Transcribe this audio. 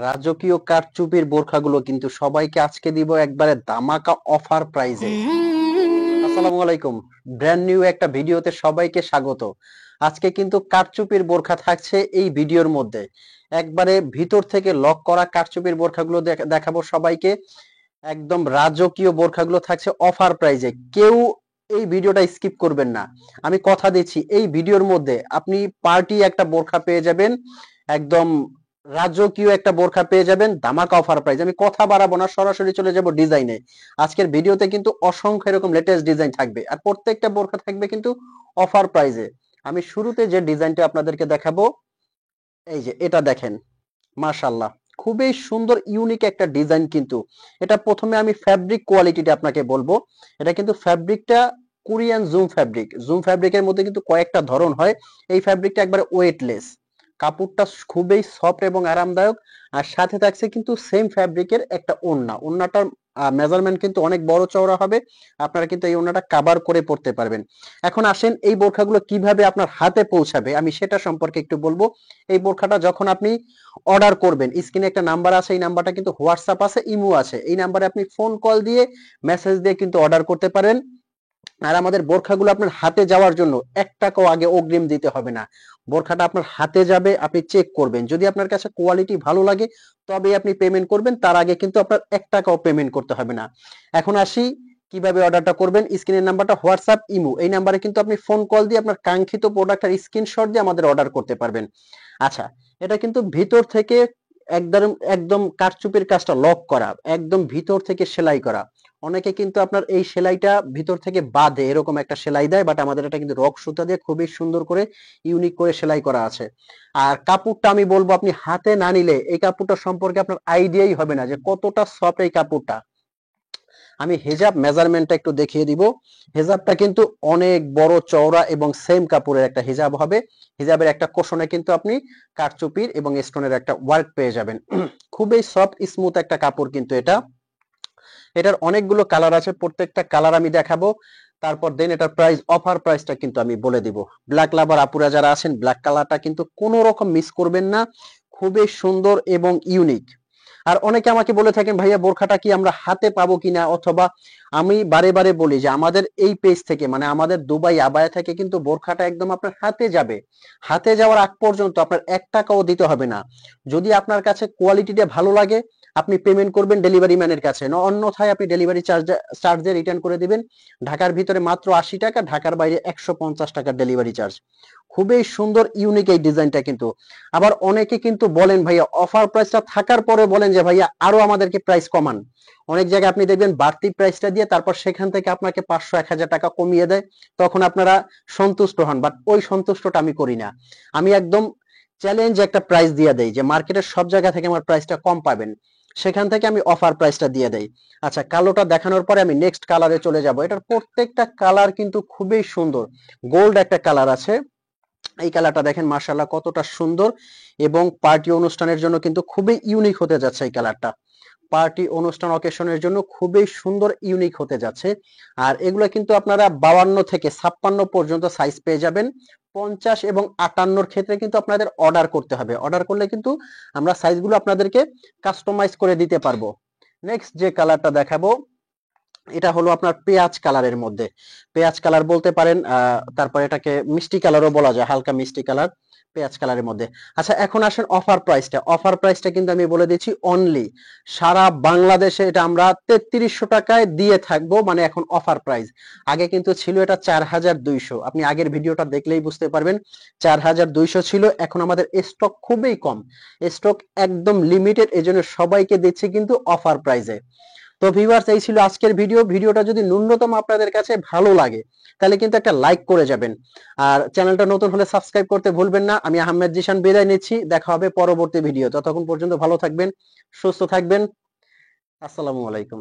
রাজকীয় কারচুপির বোরখাগুলো কিন্তু সবাইকে আজকে দিব একবারে ধামাকা অফার প্রাইজে। আসসালামু আলাইকুম। ব্র্যান্ড নিউ একটা ভিডিওতে সবাইকে স্বাগত। আজকে কিন্তু কারচুপির বোরখা থাকছে এই ভিডিওর মধ্যে। একবারে ভিতর থেকে লক করা কারচুপির বোরখাগুলো দেখাবো সবাইকে। একদম রাজকীয় বোরখাগুলো থাকছে অফার প্রাইজে। কেউ এই ভিডিওটা স্কিপ করবেন না। আমি কথা দিচ্ছি এই ভিডিওর মধ্যে আপনি পার্টি একটা বোরখা পেয়ে যাবেন, একদম রাজকীয় একটা বোরখা পেয়ে যাবেন ধামাকা অফার প্রাইজ। আমি কথা বাড়াবো না, সরাসরি চলে যাব ডিজাইনে। আজকের ভিডিওতে কিন্তু অসংখ্য এরকম লেটেস্ট ডিজাইন থাকবে, আর প্রত্যেকটা বোরখা থাকবে কিন্তু অফার প্রাইজে। আমি শুরুতে যে ডিজাইনটা আপনাদেরকে দেখাবো, এই যে এটা দেখেন, মাশাআল্লাহ, খুবই সুন্দর ইউনিক একটা ডিজাইন। কিন্তু এটা প্রথমে আমি ফ্যাব্রিক কোয়ালিটিটা আপনাকে বলবো। এটা কিন্তু ফ্যাব্রিকটা কোরিয়ান জুম ফ্যাব্রিক। জুম ফ্যাব্রিকের মধ্যে কিন্তু কয়েকটা ধরন হয়। এই ফ্যাব্রিকটা একবারে ওয়েটলেস, কাপড়টা খুবই সফট এবং আরামদায়ক। আর সাথে থাকছে কিন্তু সেম ফ্যাব্রিকের একটা ওড়না। ওড়নাটার মেজারমেন্ট কিন্তু অনেক বড় চওড়া হবে। আপনারা কিন্তু এই ওড়নাটা কাভার করে পড়তে পারবেন। এখন আসেন এই বোরখাগুলো কিভাবে আপনার হাতে পৌঁছাবে আমি সেটা সম্পর্কে একটু বলবো। এই বোরখাটা যখন আপনি অর্ডার করবেন, স্ক্রিনে একটা নাম্বার আছে, এই নাম্বারটা কিন্তু হোয়াটসঅ্যাপ আছে, ইমো আছে। এই নাম্বারে আপনি ফোন কল দিয়ে, মেসেজ দিয়ে কিন্তু অর্ডার করতে পারেন। আর আমাদের বোরখাগুলো আপনার হাতে যাওয়ার জন্য 1 টাকাও আগে অগ্রিম দিতে হবে না। বোরখাটা আপনার হাতে যাবে, আপনি চেক করবেন, যদি আপনার কাছে কোয়ালিটি ভালো লাগে তবে আপনি পেমেন্ট করবেন। তার আগে কিন্তু আপনার 1 টাকাও পেমেন্ট করতে হবে না। এখন আসি কিভাবে অর্ডারটা করবেন। স্ক্রিনের নাম্বারটা হোয়াটসঅ্যাপ ইমো, এই নাম্বারে কিন্তু আপনি ফোন কল দিয়ে আপনার কাঙ্ক্ষিত প্রোডাক্টের স্ক্রিনশট দিয়ে আমাদের অর্ডার করতে পারবেন। আচ্ছা, এটা কিন্তু ভিতর থেকে একদম একদম কারচুপির কাজটা লক করা, একদম ভিতর থেকে সেলাই করা। অনেকে কিন্তু আপনার এই সেলাইটা ভিতর থেকে বাঁধে, এরকম একটা সেলাই দেয়, বাট আমাদের এটা কিন্তু রক সুতা দিয়ে খুবই সুন্দর করে ইউনিক করে সেলাই করা আছে। আর কাপড়টা আমি বলবো, আপনি হাতে না নিলে এই কাপড়টা সম্পর্কে আপনার আইডিয়াই হবে না যে কতটা সফট এই কাপড়টা। আমি হেজাব মেজারমেন্টটা একটু দেখিয়ে দিব। হেজাবটা কিন্তু অনেক বড় চওড়া এবং সেম কাপড়ের একটা হিজাব হবে। হিজাবের একটা কোশনে কিন্তু আপনি কারচুপির এবং স্টোনের একটা ওয়ার্ক পেয়ে যাবেন। খুবই সফট স্মুথ একটা কাপড় কিন্তু এটা। এটার অনেকগুলো কালার আছে, প্রত্যেকটা কালার আমি দেখাবো। তারপর দেন এটার প্রাইস, অফার প্রাইসটা কিন্তু আমি বলে দিব। ব্ল্যাক লাভার আপুরা যারা আছেন, ব্ল্যাক কালারটা কিন্তু কোনো রকম মিস করবেন না। খুবই সুন্দর এবং ইউনিক। আর অনেকে আমাকে বলে থাকেন, ভাইয়া বোরখাটা কি আমরা হাতে পাবো কিনা, অথবা আমি বারে বারে বলি যে আমাদের এই পেজ থেকে, মানে আমাদের দুবাই আবায়া থেকে কিন্তু বোরখাটা একদম আপনার হাতে যাবে। হাতে যাওয়ার আগ পর্যন্ত আপনার 1 টাকাও দিতে হবে না। যদি আপনার কাছে কোয়ালিটিটা ভালো লাগে, আপনি পেমেন্ট করবেন ডেলিভারি ম্যানের কাছে, অন্যথায় আপনি ডেলিভারি চার্জে রিটার্ন করে দিবেন। ঢাকার ভিতরে মাত্র 80 টাকা, ঢাকার বাইরে 150 টাকা ডেলিভারি চার্জ। খুবই সুন্দর ইউনিক এই ডিজাইনটা কিন্তু। আবার অনেকে কিন্তু বলেন, ভাইয়া অফার প্রাইসটা থাকার পরে বলেন যে ভাইয়া আরো আমাদেরকে প্রাইস কমান। অনেক জায়গায় আপনি দেখবেন বাড়তি প্রাইসটা দিয়ে তারপর সেখান থেকে আপনাকে 500-1000 টাকা কমিয়ে দেয়, তখন আপনারা সন্তুষ্ট হন। বাট ওই সন্তুষ্টটা আমি করি না। আমি একদম চ্যালেঞ্জ একটা প্রাইস দিয়ে দেই যে মার্কেটের সব জায়গা থেকে আমার প্রাইসটা কম পাবেন, সেখান থেকে আমি অফার প্রাইসটা দিয়ে দেই। আচ্ছা, কালোটা দেখানোর পরে আমি নেক্সট কালারে চলে যাব। এটার প্রত্যেকটা কালার কিন্তু খুবই সুন্দর। গোল্ড একটা কালার আছে, এই কালারটা দেখেন মাশাআল্লাহ কতটা সুন্দর, এবং পার্টি অনুষ্ঠানের জন্য কিন্তু খুবই ইউনিক হতে যাচ্ছে এই কালারটা। পার্টি অনুষ্ঠান অকেশনের জন্য খুবই সুন্দর ইউনিক হতে যাচ্ছে। আর এগুলো কিন্তু আপনারা 52 থেকে 56 পর্যন্ত সাইজ পেয়ে যাবেন। 50 এবং 58 ক্ষেত্রে কিন্তু আপনাদের অর্ডার করতে হবে। অর্ডার করলে কিন্তু আমরা সাইজগুলো আপনাদেরকে কাস্টমাইজ করে দিতে পারবো। নেক্সট যে কালারটা দেখাবো, এটা হলো আপনার পেঁয়াজ কালারের মধ্যে। পেঁয়াজ কালার বলতে পারেন, তারপর এটাকে মিষ্টি কালারও বলা যায়, হালকা মিষ্টি কালার পেঁয়াজ কালারের মধ্যে। আচ্ছা, এখন আসেন অফার প্রাইসটা। অফার প্রাইসটা কিন্তু আমি বলে দিচ্ছি, অনলি সারা বাংলাদেশে এটা আমরা 3300 টাকায় দিয়ে থাকবো, মানে এখন অফার প্রাইস। আগে কিন্তু ছিল এটা 4200, আপনি আগের ভিডিওটা দেখলেই বুঝতে পারবেন। 4200 ছিল, এখন আমাদের স্টক খুবই কম, স্টক একদম লিমিটেড, এজন্য সবাইকে দিচ্ছি কিন্তু অফার প্রাইসে। তো ভিউয়ার্স, এই ছিল আজকের ভিডিও। ভিডিওটা যদি ন্যূনতম আপনাদের কাছে ভালো লাগে তাহলে কিন্তু একটা লাইক করে যাবেন। আর চ্যানেলটা নতুন হলে সাবস্ক্রাইব করতে ভুলবেন না। আমি আহমেদ জিশান বিদায় নিচ্ছি, দেখা হবে পরবর্তী ভিডিও। ততক্ষণ পর্যন্ত ভালো থাকবেন, সুস্থ থাকবেন। আসসালামু আলাইকুম।